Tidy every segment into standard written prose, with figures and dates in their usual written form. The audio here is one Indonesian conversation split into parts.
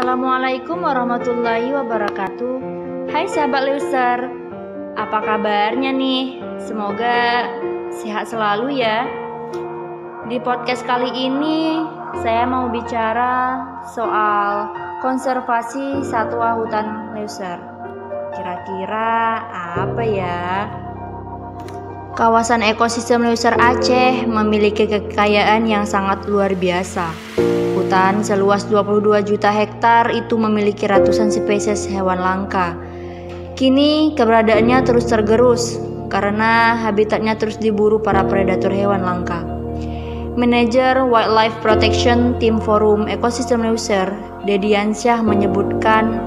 Assalamualaikum warahmatullahi wabarakatuh. Hai sahabat Leuser, apa kabarnya nih? Semoga sehat selalu ya. Di podcast kali ini saya mau bicara soal konservasi satwa hutan Leuser. Kira-kira apa ya? Kawasan ekosistem Leuser Aceh memiliki kekayaan yang sangat luar biasa. Hutan seluas 22 juta hektar itu memiliki ratusan spesies hewan langka. Kini keberadaannya terus tergerus karena habitatnya terus diburu para predator hewan langka. Manajer Wildlife Protection Tim Forum Ekosistem Leuser, Dediansyah menyebutkan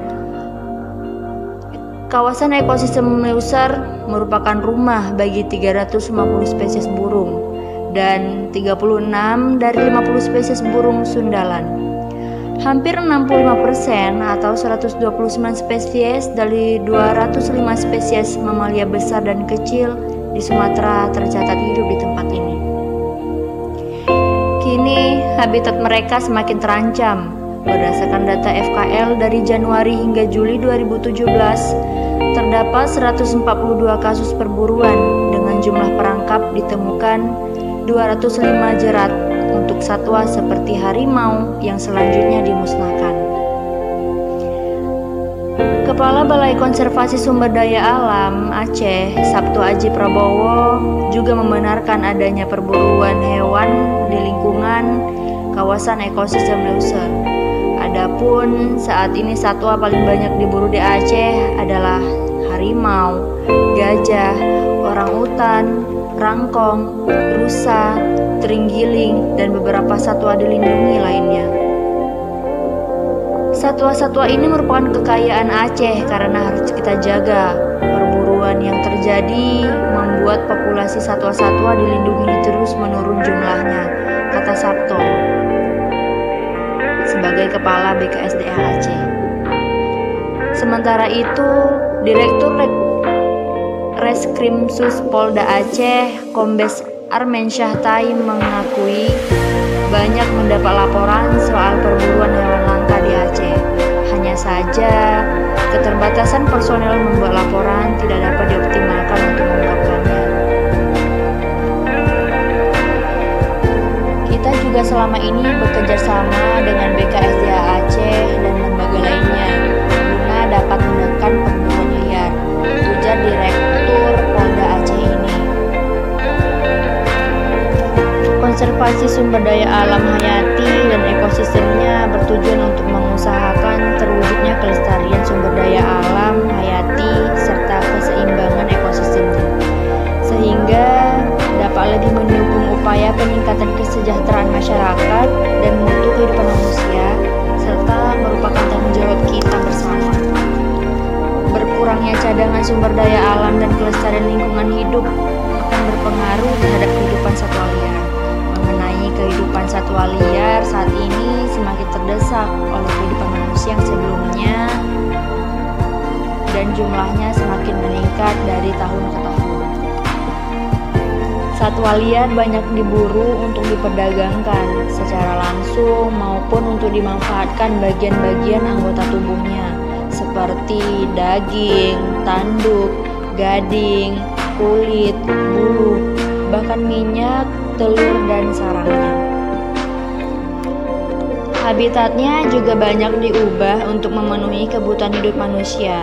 kawasan ekosistem Leuser merupakan rumah bagi 350 spesies burung dan 36 dari 50 spesies burung sundalan. Hampir 65% atau 129 spesies dari 205 spesies mamalia besar dan kecil di Sumatera tercatat hidup di tempat ini. Kini habitat mereka semakin terancam. Berdasarkan data FKL dari Januari hingga Juli 2017, terdapat 142 kasus perburuan dengan jumlah perangkap ditemukan 205 jerat untuk satwa seperti harimau yang selanjutnya dimusnahkan. Kepala Balai Konservasi Sumber Daya Alam Aceh, Sabtu Aji Prabowo, juga membenarkan adanya perburuan hewan di lingkungan kawasan ekosistem Leuser. Adapun saat ini satwa paling banyak diburu di Aceh adalah harimau, gajah, orangutan, rangkong, rusa, terenggiling, dan beberapa satwa dilindungi lainnya. Satwa-satwa ini merupakan kekayaan Aceh karena harus kita jaga. Perburuan yang terjadi membuat populasi satwa-satwa dilindungi terus menurun jumlahnya, kata Sabto sebagai Kepala BKSDA Aceh. Sementara itu, Direktur Reskrimsus Polda Aceh, Kombes Armensyah Taim mengakui banyak mendapat laporan soal perburuan hewan langka di Aceh. Hanya saja, keterbatasan personel membuat laporan tidak dapat dioptimalkan untuk mengungkapkannya. Kita juga selama ini bekerja sama dengan BKSDA Aceh dan lembaga lainnya guna dapat menekan pemburuan liar, ujar Direktur Polda Aceh ini. Konservasi sumber daya alam hayati dan ekosistemnya bertujuan untuk mengusahakan terwujudnya kelestarian sumber daya alam hayati serta keseimbangan ekosistemnya, sehingga dapat lebih mendukung upaya peningkatan kesejahteraan masyarakat dan mutu kehidupan manusia, serta merupakan tanggung jawab kita bersama. Berkurangnya cadangan sumber daya alam dan kelestarian lingkungan hidup akan berpengaruh terhadap kehidupan satwa liar. Mengenai kehidupan satwa liar saat ini semakin terdesak oleh kehidupan manusia yang sebelumnya dan jumlahnya semakin meningkat dari tahun ke tahun. Satwa liar banyak diburu untuk diperdagangkan secara langsung maupun untuk dimanfaatkan bagian-bagian anggota tubuhnya seperti daging, tanduk, gading, kulit, bulu, bahkan minyak, telur, dan sarangnya. Habitatnya juga banyak diubah untuk memenuhi kebutuhan hidup manusia.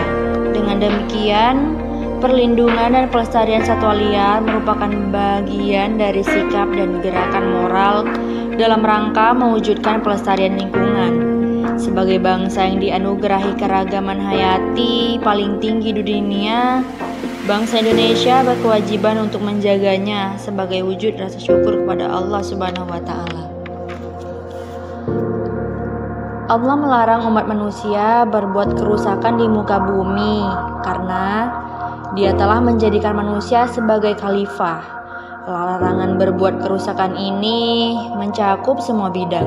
Dengan demikian, perlindungan dan pelestarian satwa liar merupakan bagian dari sikap dan gerakan moral dalam rangka mewujudkan pelestarian lingkungan. Sebagai bangsa yang dianugerahi keragaman hayati paling tinggi di dunia, bangsa Indonesia berkewajiban untuk menjaganya sebagai wujud rasa syukur kepada Allah Subhanahu wa Ta'ala. Allah melarang umat manusia berbuat kerusakan di muka bumi karena Dia telah menjadikan manusia sebagai khalifah. Larangan berbuat kerusakan ini mencakup semua bidang,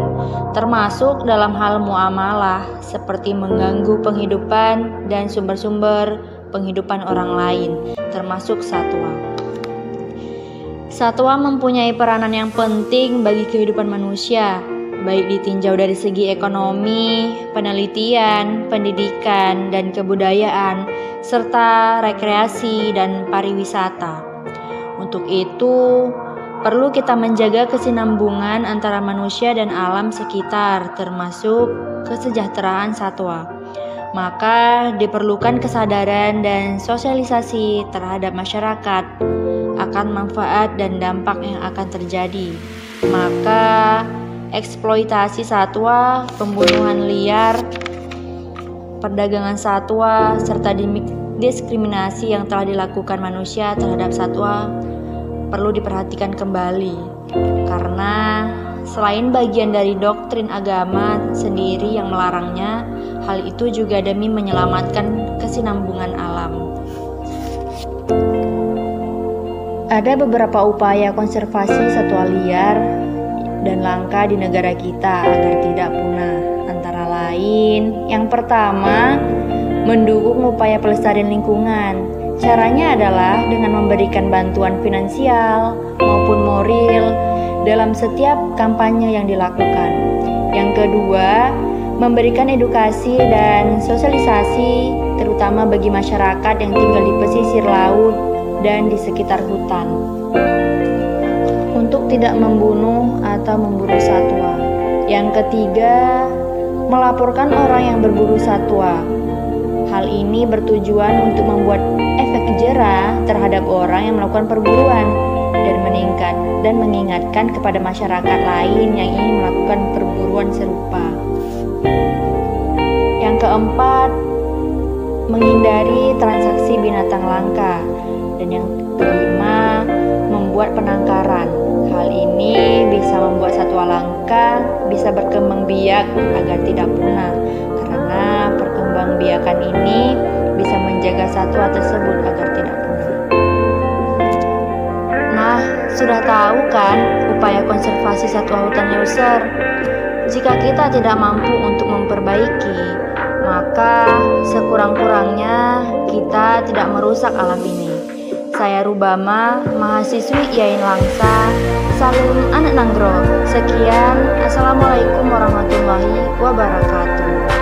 termasuk dalam hal muamalah seperti mengganggu penghidupan dan sumber-sumber penghidupan orang lain, termasuk satwa. Satwa mempunyai peranan yang penting bagi kehidupan manusia. baik ditinjau dari segi ekonomi, penelitian, pendidikan, dan kebudayaan, serta rekreasi dan pariwisata. Untuk itu, perlu kita menjaga kesinambungan antara manusia dan alam sekitar, termasuk kesejahteraan satwa. Maka diperlukan kesadaran dan sosialisasi terhadap masyarakat akan manfaat dan dampak yang akan terjadi. Maka eksploitasi satwa, pembunuhan liar, perdagangan satwa, serta diskriminasi yang telah dilakukan manusia terhadap satwa perlu diperhatikan kembali, karena selain bagian dari doktrin agama sendiri yang melarangnya, hal itu juga demi menyelamatkan kesinambungan alam. Ada beberapa upaya konservasi satwa liar dan langka di negara kita agar tidak punah. Antara lain, yang pertama, mendukung upaya pelestarian lingkungan. Caranya adalah dengan memberikan bantuan finansial maupun moral dalam setiap kampanye yang dilakukan. Yang kedua, memberikan edukasi dan sosialisasi terutama bagi masyarakat yang tinggal di pesisir laut dan di sekitar hutan untuk tidak membunuh atau memburu satwa. Yang ketiga, melaporkan orang yang berburu satwa. Hal ini bertujuan untuk membuat efek jera terhadap orang yang melakukan perburuan dan mengingatkan kepada masyarakat lain yang ingin melakukan perburuan serupa. Yang keempat, menghindari transaksi binatang langka. Dan yang kelima, membuat penangkaran. Hal ini bisa membuat satwa langka bisa berkembang biak agar tidak punah, karena perkembangbiakan ini bisa menjaga satwa tersebut agar tidak punah. Nah, sudah tahu kan upaya konservasi satwa hutan Leuser? Jika kita tidak mampu untuk memperbaiki, maka sekurang-kurangnya kita tidak merusak alam ini. Saya Rubama, mahasiswi IAIN Langsa, Salim Anak Nanggro. Sekian, Assalamualaikum warahmatullahi wabarakatuh.